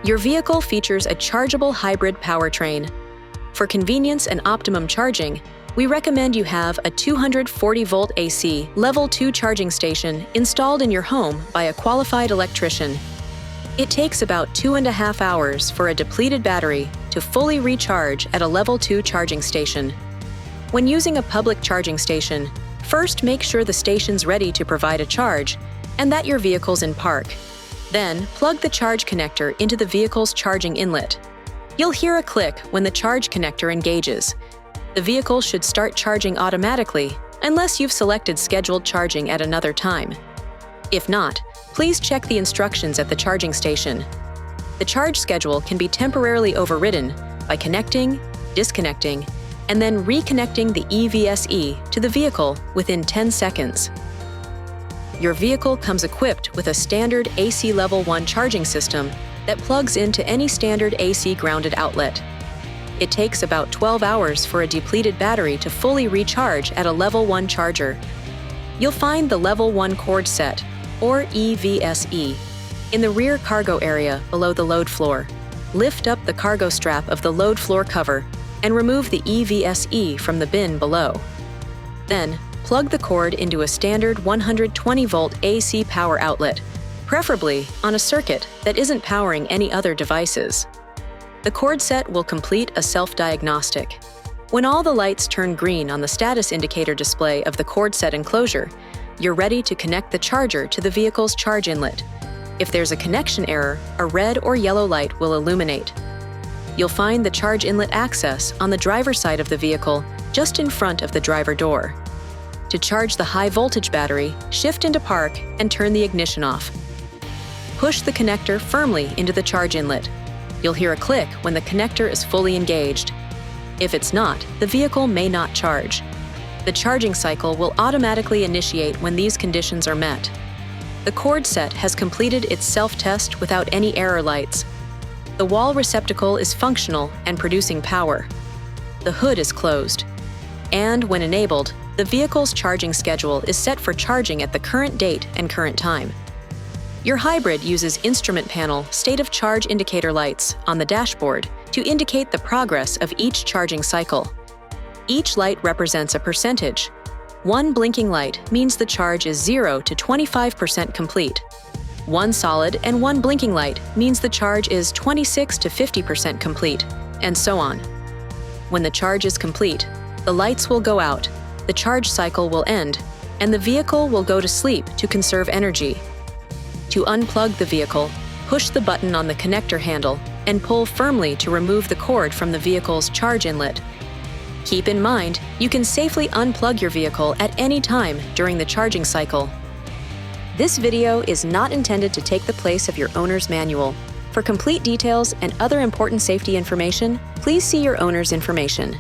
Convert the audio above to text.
Your vehicle features a chargeable hybrid powertrain. For convenience and optimum charging, we recommend you have a 240-volt AC Level 2 charging station installed in your home by a qualified electrician. It takes about 2.5 hours for a depleted battery to fully recharge at a Level 2 charging station. When using a public charging station, first make sure the station's ready to provide a charge and that your vehicle's in park. Then, plug the charge connector into the vehicle's charging inlet. You'll hear a click when the charge connector engages. The vehicle should start charging automatically unless you've selected scheduled charging at another time. If not, please check the instructions at the charging station. The charge schedule can be temporarily overridden by connecting, disconnecting, and then reconnecting the EVSE to the vehicle within 10 seconds. Your vehicle comes equipped with a standard AC Level 1 charging system that plugs into any standard AC grounded outlet. It takes about 12 hours for a depleted battery to fully recharge at a Level 1 charger. You'll find the Level 1 cord set, or EVSE, in the rear cargo area below the load floor. Lift up the cargo strap of the load floor cover and remove the EVSE from the bin below. Then, plug the cord into a standard 120-volt AC power outlet, preferably on a circuit that isn't powering any other devices. The cord set will complete a self-diagnostic. When all the lights turn green on the status indicator display of the cord set enclosure, you're ready to connect the charger to the vehicle's charge inlet. If there's a connection error, a red or yellow light will illuminate. You'll find the charge inlet access on the driver's side of the vehicle, just in front of the driver door. To charge the high-voltage battery, shift into park and turn the ignition off. Push the connector firmly into the charge inlet. You'll hear a click when the connector is fully engaged. If it's not, the vehicle may not charge. The charging cycle will automatically initiate when these conditions are met. The cord set has completed its self-test without any error lights. The wall receptacle is functional and producing power. The hood is closed. And when enabled, the vehicle's charging schedule is set for charging at the current date and current time. Your hybrid uses instrument panel state of charge indicator lights on the dashboard to indicate the progress of each charging cycle. Each light represents a percentage. One blinking light means the charge is 0 to 25% complete. One solid and one blinking light means the charge is 26 to 50% complete, and so on. When the charge is complete, the lights will go out, the charge cycle will end, and the vehicle will go to sleep to conserve energy. To unplug the vehicle, push the button on the connector handle and pull firmly to remove the cord from the vehicle's charge inlet. Keep in mind, you can safely unplug your vehicle at any time during the charging cycle. This video is not intended to take the place of your owner's manual. For complete details and other important safety information, please see your owner's information.